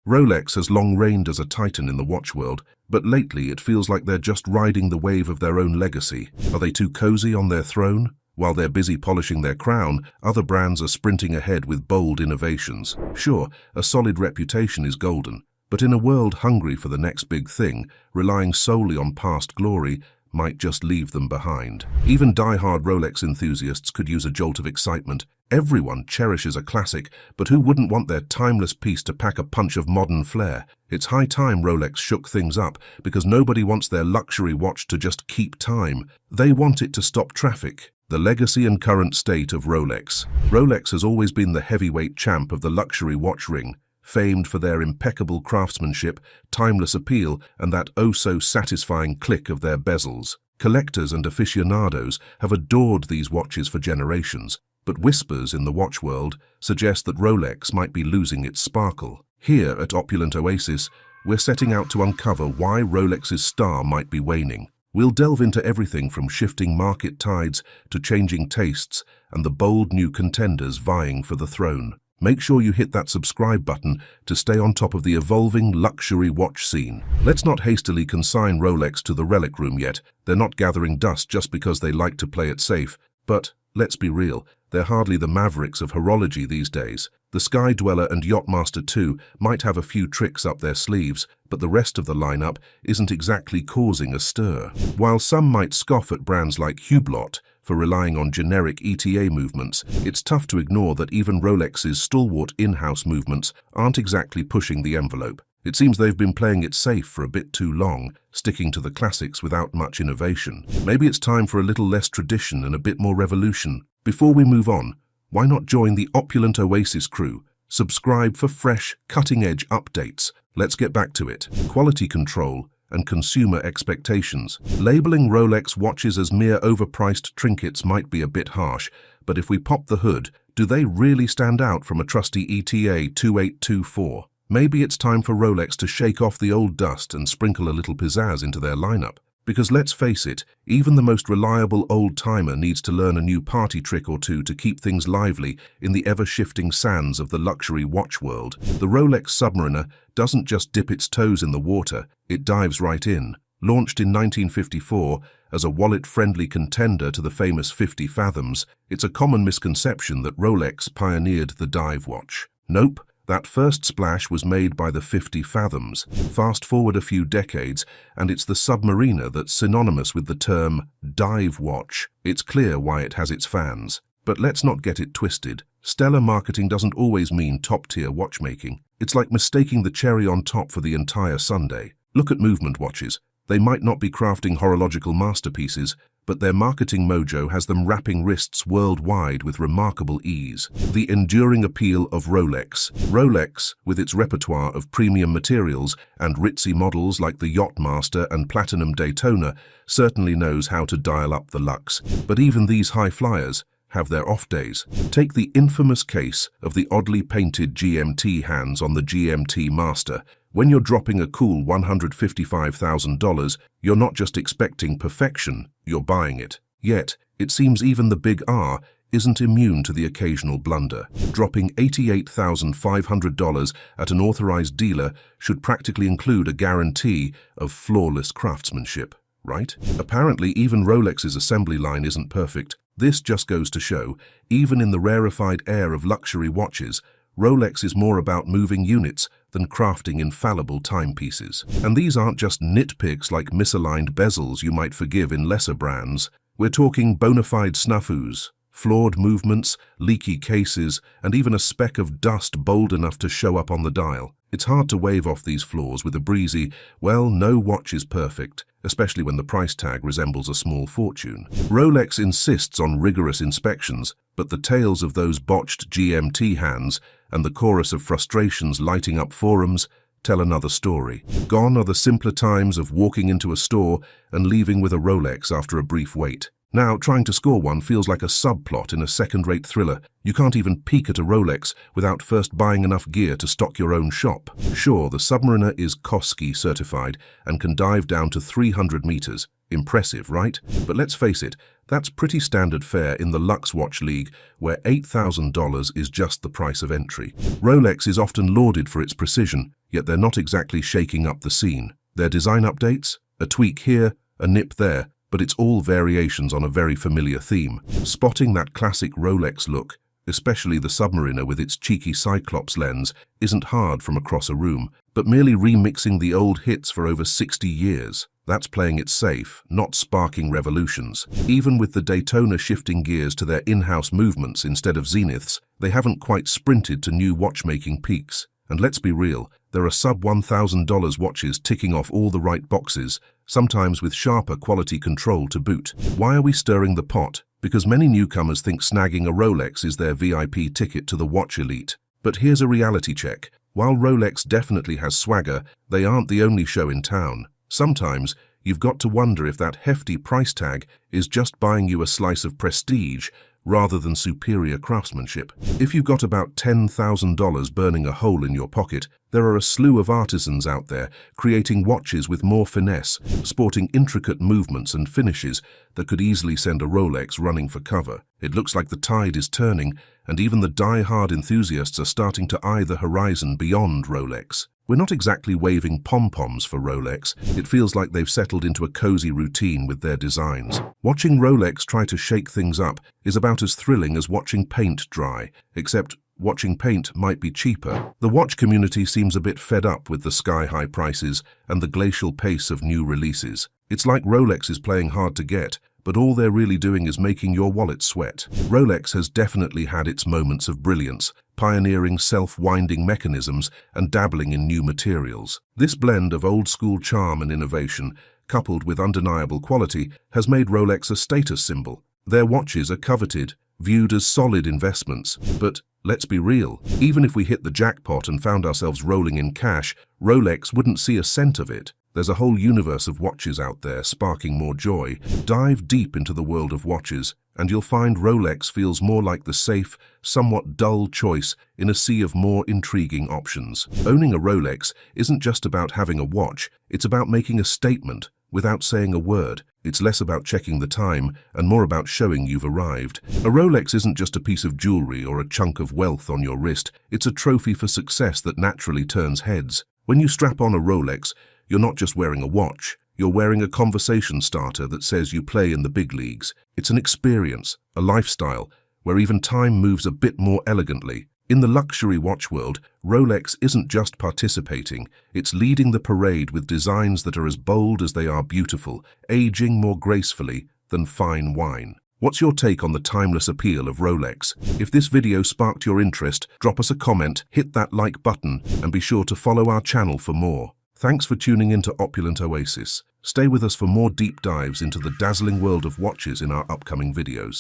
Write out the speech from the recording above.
Rolex has long reigned as a titan in the watch world, but lately it feels like they're just riding the wave of their own legacy. Are they too cozy on their throne? While they're busy polishing their crown, other brands are sprinting ahead with bold innovations. Sure, a solid reputation is golden, but in a world hungry for the next big thing, relying solely on past glory might just leave them behind. Even die-hard Rolex enthusiasts could use a jolt of excitement. Everyone cherishes a classic, but who wouldn't want their timeless piece to pack a punch of modern flair? It's high time Rolex shook things up, because nobody wants their luxury watch to just keep time. They want it to stop traffic. The legacy and current state of Rolex. Rolex has always been the heavyweight champ of the luxury watch ring, famed for their impeccable craftsmanship, timeless appeal, and that oh-so-satisfying click of their bezels. Collectors and aficionados have adored these watches for generations, but whispers in the watch world suggest that Rolex might be losing its sparkle. Here at Opulent Oasis, we're setting out to uncover why Rolex's star might be waning. We'll delve into everything from shifting market tides to changing tastes and the bold new contenders vying for the throne. Make sure you hit that subscribe button to stay on top of the evolving luxury watch scene. Let's not hastily consign Rolex to the relic room yet. They're not gathering dust just because they like to play it safe. But, let's be real, they're hardly the mavericks of horology these days. The Sky Dweller and Yacht-Master 2 might have a few tricks up their sleeves, but the rest of the lineup isn't exactly causing a stir. While some might scoff at brands like Hublot for relying on generic ETA movements, it's tough to ignore that even Rolex's stalwart in-house movements aren't exactly pushing the envelope. It seems they've been playing it safe for a bit too long, sticking to the classics without much innovation. Maybe it's time for a little less tradition and a bit more revolution. Before we move on, why not join the Opulent Oasis crew? Subscribe for fresh, cutting-edge updates. Let's get back to it. Quality control and consumer expectations. Labeling Rolex watches as mere overpriced trinkets might be a bit harsh, but if we pop the hood, do they really stand out from a trusty ETA 2824? Maybe it's time for Rolex to shake off the old dust and sprinkle a little pizzazz into their lineup. Because let's face it, even the most reliable old-timer needs to learn a new party trick or two to keep things lively in the ever-shifting sands of the luxury watch world. The Rolex Submariner doesn't just dip its toes in the water, it dives right in. Launched in 1954 as a wallet-friendly contender to the famous 50 Fathoms, it's a common misconception that Rolex pioneered the dive watch. Nope. That first splash was made by the 50 Fathoms. Fast forward a few decades, and it's the Submariner that's synonymous with the term dive watch. It's clear why it has its fans. But let's not get it twisted. Stellar marketing doesn't always mean top-tier watchmaking. It's like mistaking the cherry on top for the entire sundae. Look at movement watches. They might not be crafting horological masterpieces, but their marketing mojo has them wrapping wrists worldwide with remarkable ease. The enduring appeal of Rolex. Rolex, with its repertoire of premium materials and ritzy models like the Yacht-Master and Platinum Daytona, certainly knows how to dial up the lux. But even these high flyers have their off days. Take the infamous case of the oddly painted GMT hands on the GMT Master. When you're dropping a cool $155,000, you're not just expecting perfection, you're buying it. Yet, it seems even the big R isn't immune to the occasional blunder. Dropping $88,500 at an authorized dealer should practically include a guarantee of flawless craftsmanship, right? Apparently, even Rolex's assembly line isn't perfect. This just goes to show, even in the rarefied air of luxury watches, Rolex is more about moving units than crafting infallible timepieces. And these aren't just nitpicks like misaligned bezels you might forgive in lesser brands. We're talking bona fide snafus, flawed movements, leaky cases, and even a speck of dust bold enough to show up on the dial. It's hard to wave off these flaws with a breezy, well, no watch is perfect, especially when the price tag resembles a small fortune. Rolex insists on rigorous inspections, but the tales of those botched GMT hands and the chorus of frustrations lighting up forums tell another story. Gone are the simpler times of walking into a store and leaving with a Rolex after a brief wait. Now, trying to score one feels like a subplot in a second-rate thriller. You can't even peek at a Rolex without first buying enough gear to stock your own shop. Sure, the Submariner is Koski certified and can dive down to 300 meters. Impressive, right? But let's face it, That's pretty standard fare in the Luxe Watch League, where $8,000 is just the price of entry. Rolex is often lauded for its precision, yet they're not exactly shaking up the scene. Their design updates? A tweak here, a nip there, but it's all variations on a very familiar theme. Spotting that classic Rolex look, especially the Submariner with its cheeky Cyclops lens, isn't hard from across a room, but merely remixing the old hits for over 60 years. That's playing it safe, not sparking revolutions. Even with the Daytona shifting gears to their in-house movements instead of zeniths, they haven't quite sprinted to new watchmaking peaks. And let's be real, there are sub-$1,000 watches ticking off all the right boxes, sometimes with sharper quality control to boot. Why are we stirring the pot? Because many newcomers think snagging a Rolex is their VIP ticket to the watch elite. But here's a reality check. While Rolex definitely has swagger, they aren't the only show in town. Sometimes, you've got to wonder if that hefty price tag is just buying you a slice of prestige rather than superior craftsmanship. If you've got about $10,000 burning a hole in your pocket, there are a slew of artisans out there creating watches with more finesse, sporting intricate movements and finishes that could easily send a Rolex running for cover. It looks like the tide is turning, and even the die-hard enthusiasts are starting to eye the horizon beyond Rolex. We're not exactly waving pom-poms for Rolex. It feels like they've settled into a cozy routine with their designs. Watching Rolex try to shake things up is about as thrilling as watching paint dry, except watching paint might be cheaper. The watch community seems a bit fed up with the sky-high prices and the glacial pace of new releases. It's like Rolex is playing hard to get, but all they're really doing is making your wallet sweat. Rolex has definitely had its moments of brilliance, pioneering self-winding mechanisms and dabbling in new materials. This blend of old-school charm and innovation, coupled with undeniable quality, has made Rolex a status symbol. Their watches are coveted, viewed as solid investments, but let's be real, even if we hit the jackpot and found ourselves rolling in cash, Rolex wouldn't see a cent of it. There's a whole universe of watches out there sparking more joy. Dive deep into the world of watches, and you'll find Rolex feels more like the safe, somewhat dull choice in a sea of more intriguing options. Owning a Rolex isn't just about having a watch, it's about making a statement without saying a word. It's less about checking the time and more about showing you've arrived. A Rolex isn't just a piece of jewelry or a chunk of wealth on your wrist, it's a trophy for success that naturally turns heads. When you strap on a Rolex, you're not just wearing a watch, you're wearing a conversation starter that says you play in the big leagues. It's an experience, a lifestyle, where even time moves a bit more elegantly. In the luxury watch world, Rolex isn't just participating, it's leading the parade with designs that are as bold as they are beautiful, aging more gracefully than fine wine. What's your take on the timeless appeal of Rolex? If this video sparked your interest, drop us a comment, hit that like button, and be sure to follow our channel for more. Thanks for tuning in to Opulent Oasis. Stay with us for more deep dives into the dazzling world of watches in our upcoming videos.